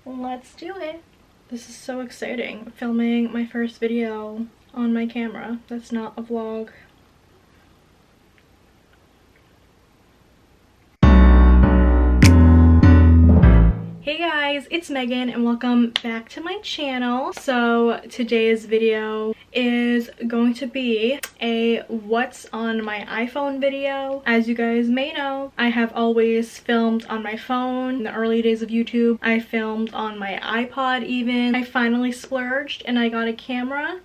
Let's do it. This is so exciting. Filming my first video on my camera. That's not a vlog. Hey guys, it's Megan and welcome back to my channel. So today's video is going to be a what's on my iPhone video. As you guys may know, I have always filmed on my phone. In the early days of YouTube, I filmed on my iPod even. I finally splurged and I got a camera.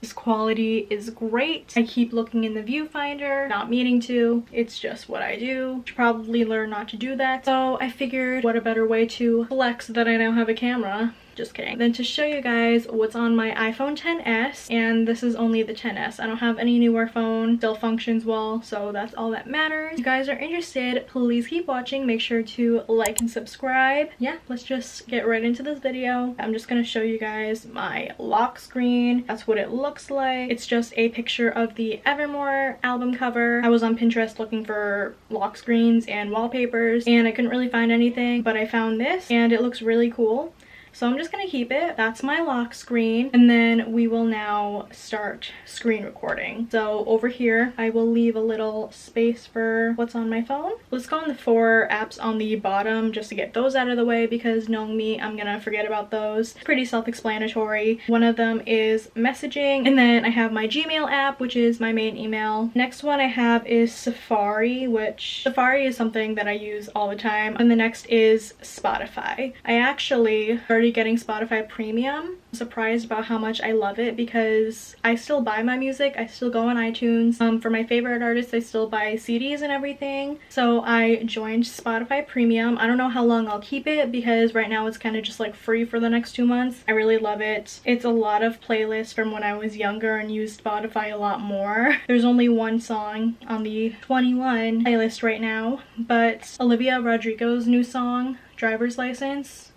This quality is great. I keep looking in the viewfinder, not meaning to. It's just what I do. Should probably learn not to do that. So I figured what a better way to flex that I now have a camera. Just kidding. Then to show you guys what's on my iPhone XS, and this is only the XS. I don't have any newer phone, still functions well, so that's all that matters. If you guys are interested, please keep watching. Make sure to like and subscribe. Yeah, let's just get right into this video. I'm just gonna show you guys my lock screen. That's what it looks like. It's just a picture of the Evermore album cover. I was on Pinterest looking for lock screens and wallpapers, and I couldn't really find anything, but I found this, and it looks really cool. So I'm just gonna keep it. That's my lock screen. And then we will now start screen recording. So over here, I will leave a little space for what's on my phone. Let's go on the 4 apps on the bottom just to get those out of the way, because knowing me, I'm gonna forget about those. Pretty self-explanatory. One of them is messaging. And then I have my Gmail app, which is my main email. Next one I have is Safari, which Safari is something that I use all the time. And the next is Spotify. I actually started getting Spotify Premium. I'm surprised about how much I love it because I still buy my music. I still go on iTunes. For my favorite artists, I still buy CDs and everything. So I joined Spotify Premium. I don't know how long I'll keep it because right now it's kind of just like free for the next 2 months. I really love it. It's a lot of playlists from when I was younger and used Spotify a lot more. There's only one song on the 21 playlist right now, but Olivia Rodrigo's new song, Driver's License,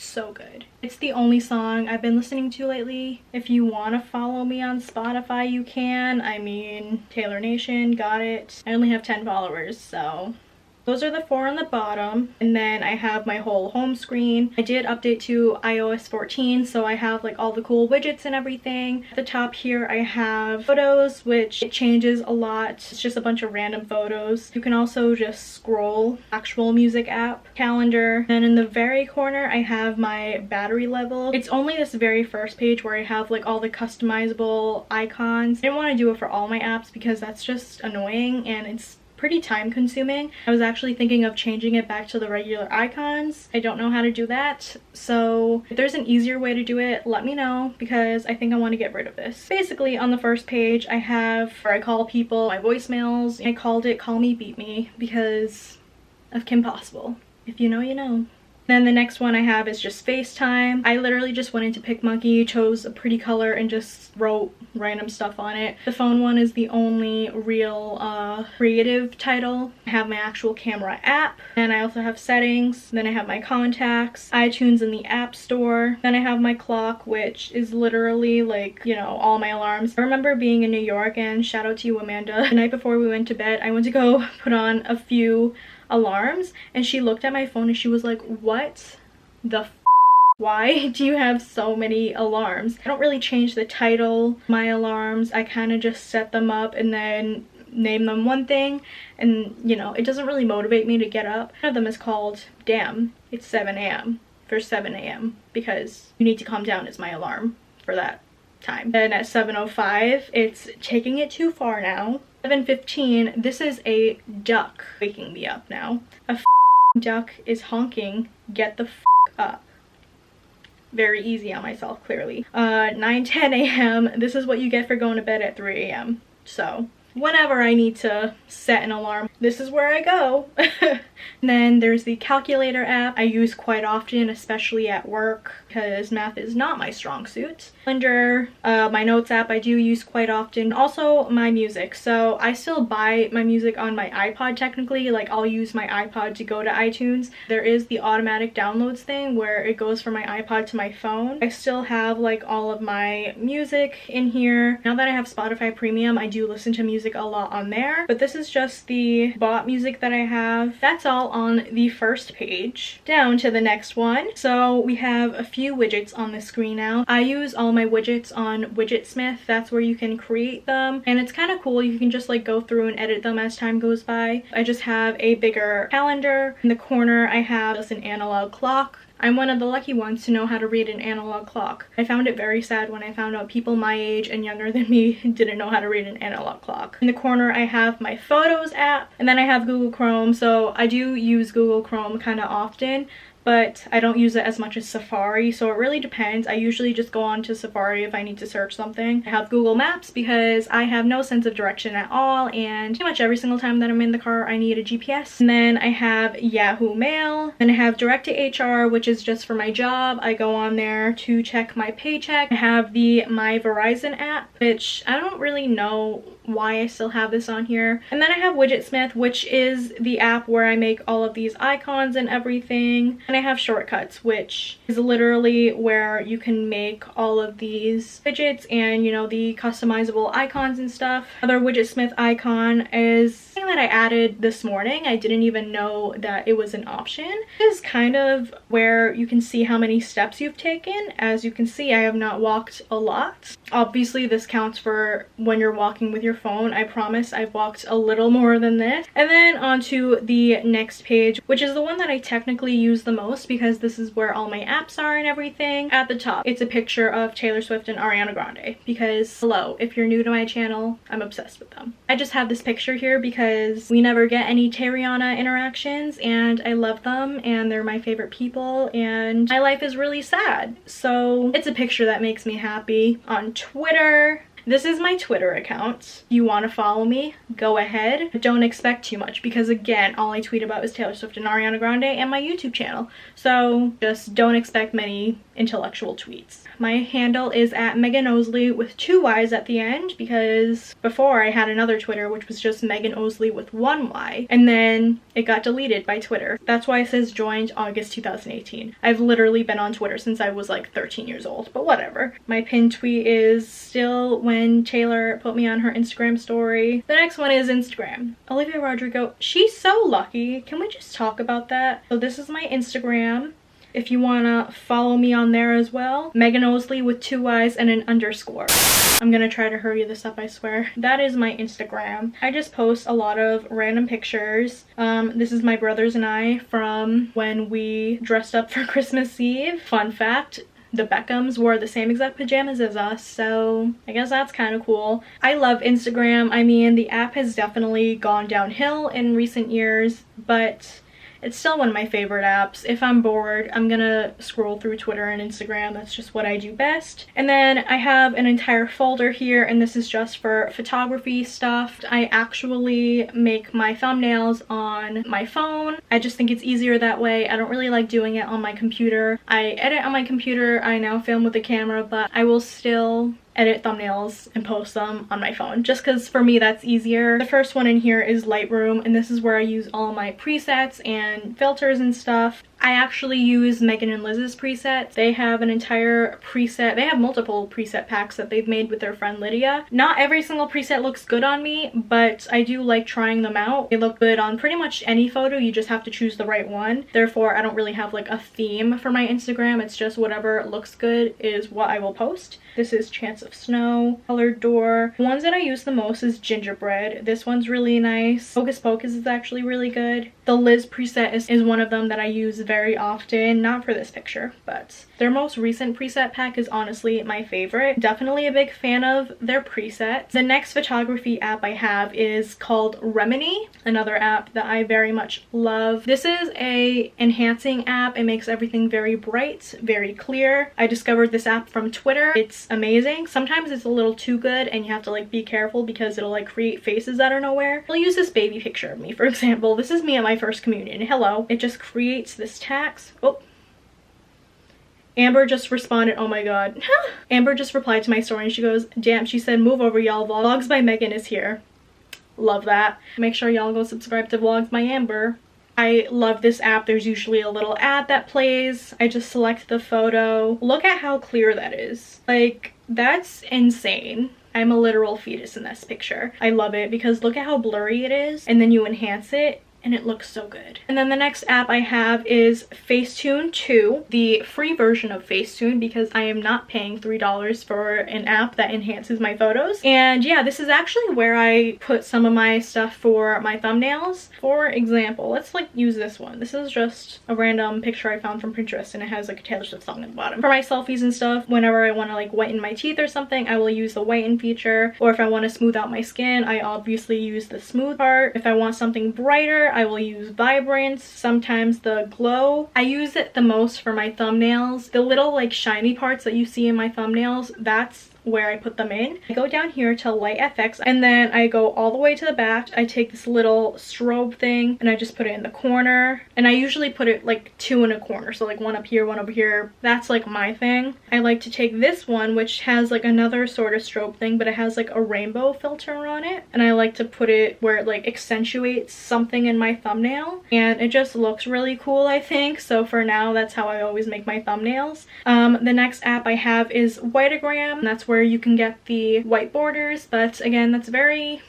so good. It's the only song I've been listening to lately. If you want to follow me on Spotify, you can. I mean, Taylor Nation, got it. I only have 10 followers, so those are the 4 on the bottom. And then I have my whole home screen. I did update to iOS 14, so I have like all the cool widgets and everything. At the top here I have photos, which it changes a lot. It's just a bunch of random photos. You can also just scroll. Actual music app, calendar. And in the very corner I have my battery level. It's only this very first page where I have like all the customizable icons. I didn't want to do it for all my apps because that's just annoying and it's pretty time consuming. I was actually thinking of changing it back to the regular icons. I don't know how to do that, so if there's an easier way to do it, let me know because I think I want to get rid of this. Basically on the first page I have where I call people, my voicemails. I called it Call Me Beat Me because of Kim Possible. If you know, you know. Then the next one I have is just FaceTime. I literally just went into PicMonkey, chose a pretty color, and just wrote random stuff on it. The phone one is the only real creative title. I have my actual camera app, and I also have settings. Then I have my contacts, iTunes in the App Store. Then I have my clock, which is literally like, you know, all my alarms. I remember being in New York, and shout out to you, Amanda. The night before we went to bed, I went to go put on a few alarms and she looked at my phone and she was like, what the f, why do you have so many alarms? I don't really change the title my alarms. I kind of just set them up and then name them one thing, and you know, it doesn't really motivate me to get up. One of them is called Damn, it's 7 a.m. for 7 a.m. because you need to calm down is my alarm for that time. And at 7:05 it's taking it too far now. 7:15, this is a duck waking me up now. A duck is honking, get the up. Very easy on myself, clearly. 9:10 a.m, this is what you get for going to bed at 3 a.m. So whenever I need to set an alarm, this is where I go. And then there's the calculator app I use quite often, especially at work because math is not my strong suit. Calendar, my notes app I do use quite often. Also my music. So I still buy my music on my iPod technically. Like I'll use my iPod to go to iTunes. There is the automatic downloads thing where it goes from my iPod to my phone. I still have like all of my music in here. Now that I have Spotify Premium, I do listen to music music a lot on there, but this is just the bought music that I have. That's all on the first page. Down to the next one. So we have a few widgets on the screen now. I use all my widgets on Widgetsmith. That's where you can create them, and it's kind of cool. You can just like go through and edit them as time goes by. I just have a bigger calendar. In the corner I have just an analog clock. I'm one of the lucky ones to know how to read an analog clock. I found it very sad when I found out people my age and younger than me didn't know how to read an analog clock. In the corner I have my Photos app, and then I have Google Chrome. So I do use Google Chrome kind of often, but I don't use it as much as Safari, so it really depends. I usually just go on to Safari if I need to search something. I have Google Maps because I have no sense of direction at all, and pretty much every single time that I'm in the car I need a GPS. And then I have Yahoo Mail. Then I have Direct to HR, which is just for my job. I go on there to check my paycheck. I have the My Verizon app, which I don't really know why I still have this on here. And then I have Widgetsmith, which is the app where I make all of these icons and everything. And I have Shortcuts, which is literally where you can make all of these widgets and, you know, the customizable icons and stuff. Another Widgetsmith icon is something that I added this morning. I didn't even know that it was an option. This is kind of where you can see how many steps you've taken. As you can see, I have not walked a lot. Obviously, this counts for when you're walking with your phone. I promise I've walked a little more than this. And then onto the next page, which is the one that I technically use the most because this is where all my apps are and everything. At the top, it's a picture of Taylor Swift and Ariana Grande because, hello, if you're new to my channel, I'm obsessed with them. I just have this picture here because we never get any Tariana interactions, and I love them, and they're my favorite people, and my life is really sad. So it's a picture that makes me happy. On Twitter, this is my Twitter account. If you want to follow me, go ahead. But don't expect too much because, again, all I tweet about is Taylor Swift and Ariana Grande and my YouTube channel. So just don't expect many intellectual tweets. My handle is at Meghan Osley with 2 Y's at the end because before I had another Twitter which was just Meghan Osley with 1 Y, and then it got deleted by Twitter. That's why it says joined August 2018. I've literally been on Twitter since I was like 13 years old, but whatever. My pinned tweet is still when Taylor put me on her Instagram story. The next one is Instagram. Olivia Rodrigo, she's so lucky. Can we just talk about that? So this is my Instagram. If you want to follow me on there as well, Meghan Osley with 2 Y's and an underscore. I'm gonna try to hurry this up, I swear. That is my Instagram. I just post a lot of random pictures. This is my brothers and I from when we dressed up for Christmas Eve. Fun fact, the Beckhams wore the same exact pajamas as us, so I guess that's kind of cool. I love Instagram. I mean, the app has definitely gone downhill in recent years, but it's still one of my favorite apps. If I'm bored, I'm gonna scroll through Twitter and Instagram. That's just what I do best. And then I have an entire folder here, and this is just for photography stuff. I actually make my thumbnails on my phone. I just think it's easier that way. I don't really like doing it on my computer. I edit on my computer. I now film with the camera, but I will still edit thumbnails and post them on my phone just because for me that's easier. The first one in here is Lightroom, and this is where I use all my presets and filters and stuff. I actually use Megan and Liz's presets. They have an entire preset, they have multiple preset packs that they've made with their friend Lydia. Not every single preset looks good on me, but I do like trying them out. They look good on pretty much any photo, you just have to choose the right one. Therefore, I don't really have like a theme for my Instagram. It's just whatever looks good is what I will post. This is Chance of Snow, Colored Door. The ones that I use the most is Gingerbread. This one's really nice. Hocus Pocus is actually really good. The Liz preset is one of them that I use very often, not for this picture, but their most recent preset pack is honestly my favorite. Definitely a big fan of their presets. The next photography app I have is called Remini, another app that I very much love. This is a enhancing app. It makes everything very bright, very clear. I discovered this app from Twitter. It's amazing. Sometimes it's a little too good and you have to like be careful because it'll like create faces out of nowhere. I'll use this baby picture of me, for example. This is me at my first communion. Hello. It just creates this tax. Oh, Amber just responded. Oh my god. Amber just replied to my story and she goes, damn, she said move over y'all, Vlogs by Megan is here. Love that. Make sure y'all go subscribe to Vlogs by Amber. I love this app. There's usually a little ad that plays. I just select the photo. Look at how clear that is. Like, that's insane. I'm a literal fetus in this picture. I love it because look at how blurry it is, and then you enhance it and it looks so good. And then the next app I have is Facetune 2, the free version of Facetune, because I am not paying $3 for an app that enhances my photos. And yeah, this is actually where I put some of my stuff for my thumbnails. For example, let's like use this one. This is just a random picture I found from Pinterest, and it has like a Taylor Swift song at the bottom. For my selfies and stuff, whenever I want to like whiten my teeth or something, I will use the whiten feature. Or if I want to smooth out my skin, I obviously use the smooth part. If I want something brighter, I will use vibrance, sometimes the glow. I use it the most for my thumbnails. The little like shiny parts that you see in my thumbnails, that's where I put them in. I go down here to light FX, and then I go all the way to the back. I take this little strobe thing and I just put it in the corner, and I usually put it like 2 in a corner, so like one up here, one over here. That's like my thing. I like to take this one, which has like another sort of strobe thing, but it has like a rainbow filter on it, and I like to put it where it like accentuates something in my thumbnail, and it just looks really cool, I think. So for now, that's how I always make my thumbnails. The next app I have is Whiteogram. That's where you can get the white borders, but again, that's very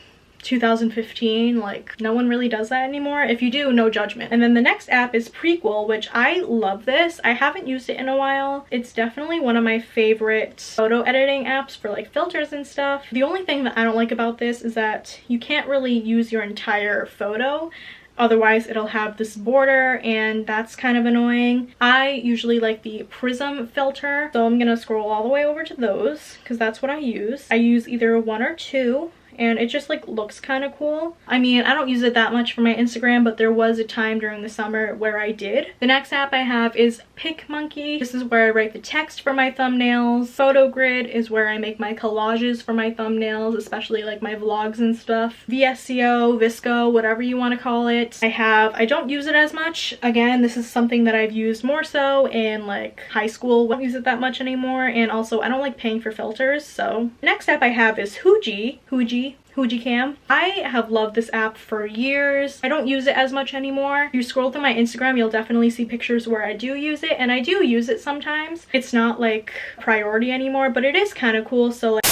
2015, like no one really does that anymore. If you do, no judgment. And then the next app is Prequel, which I love this. I haven't used it in a while. It's definitely one of my favorite photo editing apps for like filters and stuff. The only thing that I don't like about this is that you can't really use your entire photo. Otherwise it'll have this border, and that's kind of annoying. I usually like the prism filter, so I'm gonna scroll all the way over to those because that's what I use. I use either 1 or 2, and it just like looks kind of cool. I mean, I don't use it that much for my Instagram, but there was a time during the summer where I did. The next app I have is PicMonkey. This is where I write the text for my thumbnails. PhotoGrid is where I make my collages for my thumbnails, especially like my vlogs and stuff. VSCO, Visco, whatever you want to call it. I don't use it as much. Again, this is something that I've used more so in like high school. I don't use it that much anymore, and also I don't like paying for filters. So next app I have is Hujicam. I have loved this app for years. I don't use it as much anymore. If you scroll through my Instagram, you'll definitely see pictures where I do use it, and I do use it sometimes. It's not like priority anymore, but it is kind of cool. So like,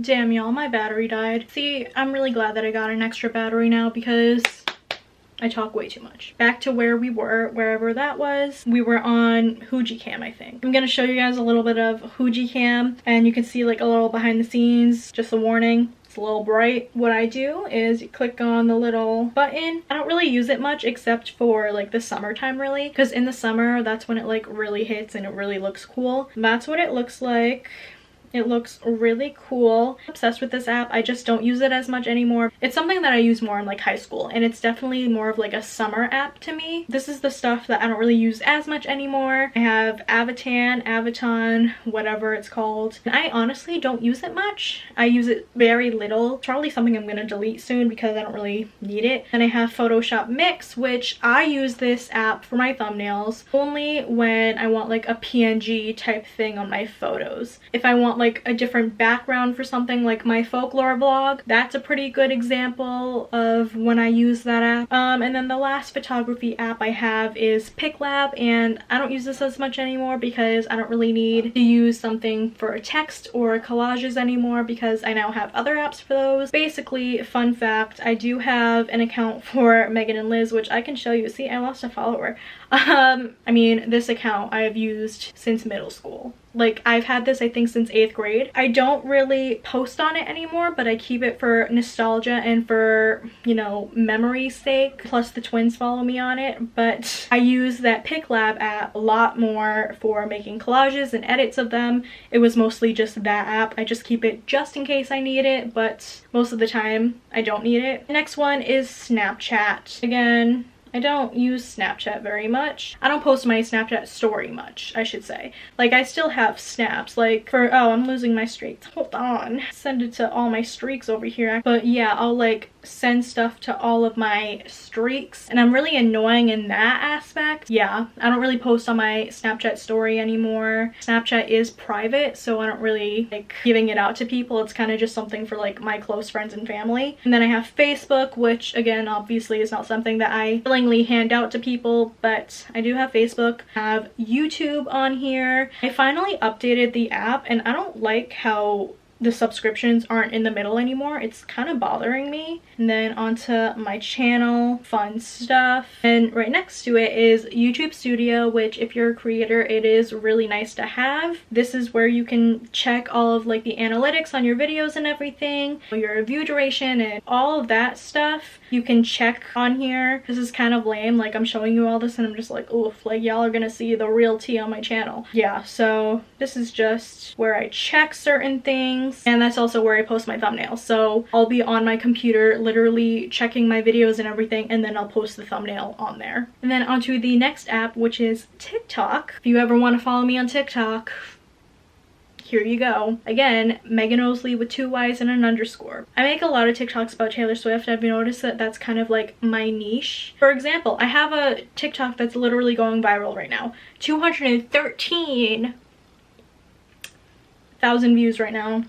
damn y'all, my battery died. See, I'm really glad that I got an extra battery now because I talk way too much. Back to where we were, wherever that was. We were on Hujicam, I think. I'm gonna show you guys a little bit of Hujicam, and you can see like a little behind the scenes. Just a warning, it's a little bright. What I do is you click on the little button. I don't really use it much except for like the summertime, really, because in the summer that's when it like really hits and it really looks cool. That's what it looks like. It looks really cool. I'm obsessed with this app. I just don't use it as much anymore. It's something that I use more in like high school, and it's definitely more of like a summer app to me. This is the stuff that I don't really use as much anymore. I have Avaton, whatever it's called. And I honestly don't use it much. I use it very little. It's probably something I'm gonna delete soon because I don't really need it. And I have Photoshop Mix, which I use this app for my thumbnails only when I want like a PNG type thing on my photos. If I want like a different background for something like my folklore vlog, that's a pretty good example of when I use that app. And then the last photography app I have is PicLab, and I don't use this as much anymore because I don't really need to use something for a text or collages anymore because I now have other apps for those. Basically, fun fact, I do have an account for Megan and Liz, which I can show you. See, I lost a follower. I mean, this account I have used since middle school. Like, I've had this I think since 8th grade. I don't really post on it anymore, but I keep it for nostalgia and for, you know, memory's sake. Plus the twins follow me on it. But I use that PicLab app a lot more for making collages and edits of them. It was mostly just that app. I just keep it just in case I need it, but most of the time I don't need it. The next one is Snapchat. Again, I don't use Snapchat very much. I don't post my Snapchat story much, I should say. Like, I still have snaps, like for, oh, I'm losing my streaks. Hold on. Send it to all my streaks over here. But yeah, I'll like send stuff to all of my streaks, and I'm really annoying in that aspect. Yeah, I don't really post on my Snapchat story anymore. Snapchat is private, so I don't really like giving it out to people. It's kind of just something for like my close friends and family. And then I have Facebook, which again, obviously is not something that I willingly hand out to people, but I do have Facebook. I have YouTube on here. I finally updated the app, and I don't like how the subscriptions aren't in the middle anymore. It's kind of bothering me. And then onto my channel, fun stuff. And right next to it is YouTube Studio, which if you're a creator, it is really nice to have. This is where you can check all of like the analytics on your videos and everything, your view duration and all of that stuff. You can check on here. This is kind of lame. Like, I'm showing you all this and I'm just like, oof, like y'all are gonna see the real tea on my channel. Yeah, so this is just where I check certain things, and that's also where I post my thumbnails. So I'll be on my computer literally checking my videos and everything, and then I'll post the thumbnail on there. And then onto the next app, which is TikTok. If you ever want to follow me on TikTok, here you go. Again, Meghan Osley with 2 Y's and an underscore. I make a lot of TikToks about Taylor Swift. I've noticed that that's kind of like my niche. For example, I have a TikTok that's literally going viral right now. 213,000 views right now.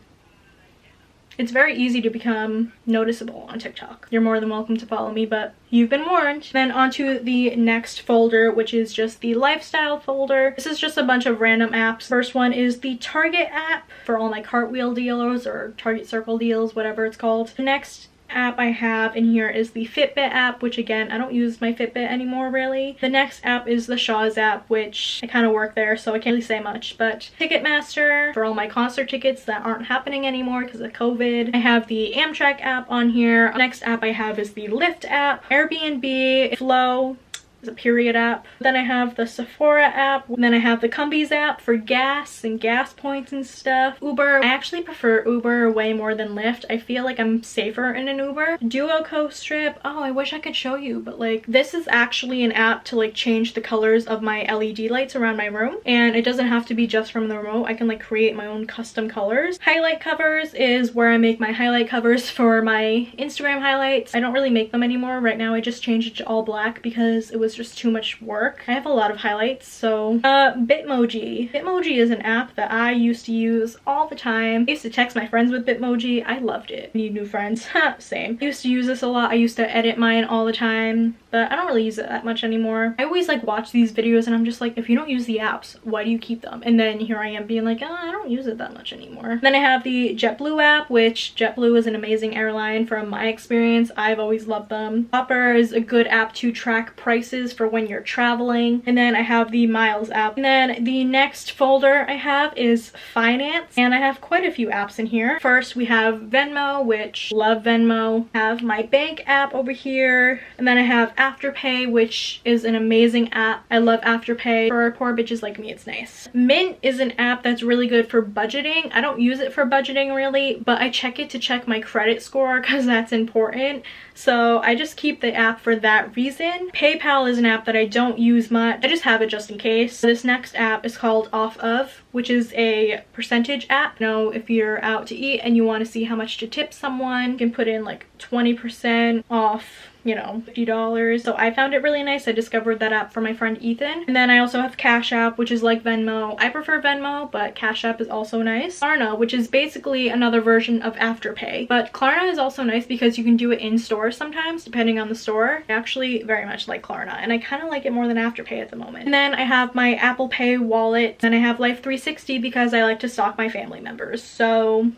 It's very easy to become noticeable on TikTok. You're more than welcome to follow me, but you've been warned. Then onto the next folder, which is just the lifestyle folder. This is just a bunch of random apps. First one is the Target app for all my cartwheel deals or Target Circle deals, whatever it's called. The next app I have in here is the Fitbit app, which again, I don't use my Fitbit anymore really. The next app is the Shaw's app, which I kind of work there, so I can't really say much. But Ticketmaster for all my concert tickets that aren't happening anymore because of COVID. I have the Amtrak app on here. Next app I have is the Lyft app, Airbnb, Flow is a period app. Then I have the Sephora app. And then I have the Cumbies app for gas and gas points and stuff. Uber. I actually prefer Uber way more than Lyft. I feel like I'm safer in an Uber. Duo Co-Strip. Oh, I wish I could show you, but like this is actually an app to like change the colors of my LED lights around my room. And it doesn't have to be just from the remote. I can like create my own custom colors. Highlight covers is where I make my highlight covers for my Instagram highlights. I don't really make them anymore. Right now I just changed it to all black because it was just too much work. I have a lot of highlights. So Bitmoji. Bitmoji is an app that I used to use all the time. I used to text my friends with Bitmoji. I loved it. Need new friends. Same. I used to use this a lot. I used to edit mine all the time, but I don't really use it that much anymore. I always like watch these videos and I'm just like, if you don't use the apps, why do you keep them? And then here I am being like, oh, I don't use it that much anymore. Then I have the JetBlue app, which JetBlue is an amazing airline from my experience. I've always loved them. Hopper is a good app to track prices for when you're traveling. And then I have the Miles app. And then the next folder I have is finance, and I have quite a few apps in here. First we have Venmo, which love Venmo. I have my bank app over here, and then I have Afterpay, which is an amazing app. I love Afterpay. For poor bitches like me, it's nice. Mint is an app that's really good for budgeting. I don't use it for budgeting really, but I check it to check my credit score because that's important. So I just keep the app for that reason. PayPal is an app that I don't use much. I just have it just in case. This next app is called Off Of, which is a percentage app. You know, if you're out to eat and you want to see how much to tip someone, you can put in like 20% off, you know, $50. So I found it really nice. I discovered that app from my friend Ethan. And then I also have Cash App, which is like Venmo. I prefer Venmo, but Cash App is also nice. Klarna, which is basically another version of Afterpay. But Klarna is also nice because you can do it in store sometimes, depending on the store. I actually very much like Klarna, and I kind of like it more than Afterpay at the moment. And then I have my Apple Pay wallet. Then I have Life 360 because I like to stalk my family members. So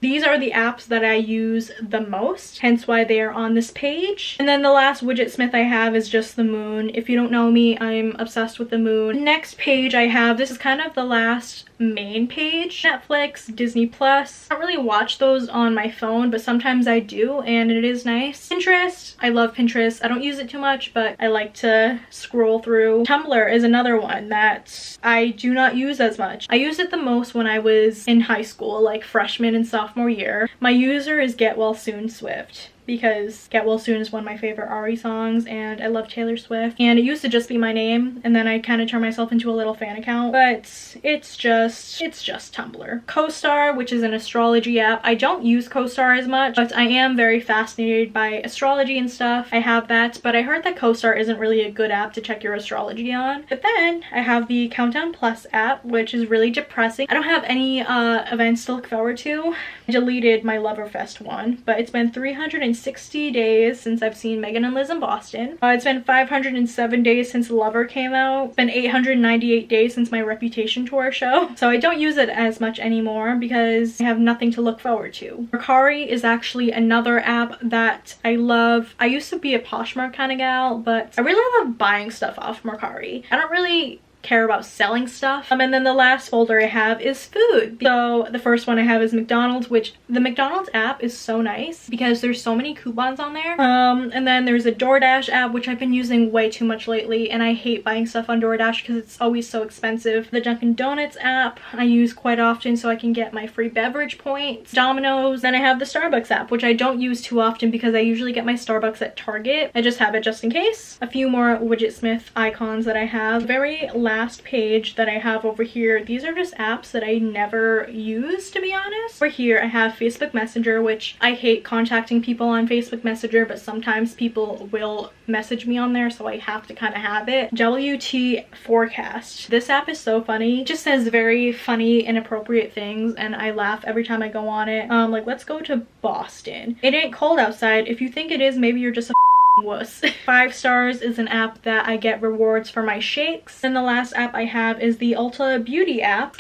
these are the apps that I use the most, hence why they are on this page. And then the last widget smith I have is just the moon. If you don't know me, I'm obsessed with the moon. Next page I have, this is kind of the last main page, Netflix, Disney Plus. I don't really watch those on my phone, but sometimes I do, and it is nice. Pinterest, I love Pinterest. I don't use it too much, but I like to scroll through. Tumblr is another one that I do not use as much. I used it the most when I was in high school, like freshman and sophomore year. My user is Get Well Soon Swift, because Get Well Soon is one of my favorite Ari songs, and I love Taylor Swift. And it used to just be my name, and then I kind of turned myself into a little fan account, but it's just Tumblr. CoStar, which is an astrology app. I don't use CoStar as much, but I am very fascinated by astrology and stuff. I have that, but I heard that CoStar isn't really a good app to check your astrology on. But then I have the Countdown Plus app, which is really depressing. I don't have any events to look forward to. I deleted my Loverfest one, but it's been 360 60 days since I've seen Megan and Liz in Boston. It's been 507 days since Lover came out. It's been 898 days since my Reputation tour show. So I don't use it as much anymore because I have nothing to look forward to. Mercari is actually another app that I love. I used to be a Poshmark kind of gal, but I really love buying stuff off Mercari. I don't really care about selling stuff. And then the last folder I have is food. So the first one I have is McDonald's, which the McDonald's app is so nice because there's so many coupons on there. And then there's a DoorDash app, which I've been using way too much lately, and I hate buying stuff on DoorDash because it's always so expensive. The Dunkin' Donuts app I use quite often so I can get my free beverage points. Domino's. Then I have the Starbucks app, which I don't use too often because I usually get my Starbucks at Target. I just have it just in case. A few more Widgetsmith icons that I have. Very last page that I have over here, these are just apps that I never use, to be honest. Over here I have Facebook Messenger, which I hate contacting people on Facebook Messenger, but sometimes people will message me on there, so I have to kind of have it. WT Forecast. This app is so funny. It just says very funny, inappropriate things, and I laugh every time I go on it. Like, let's go to Boston. It ain't cold outside. If you think it is, maybe you're just a wuss. 5 stars is an app that I get rewards for my shakes. And the last app I have is the Ulta Beauty app.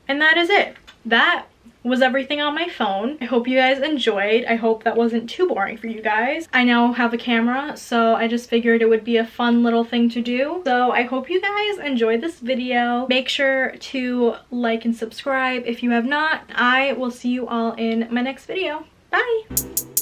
And that is it. That was everything on my phone. I hope you guys enjoyed. I hope that wasn't too boring for you guys. I now have a camera, so I just figured it would be a fun little thing to do. So I hope you guys enjoyed this video. Make sure to like and subscribe if you have not. I will see you all in my next video. Bye!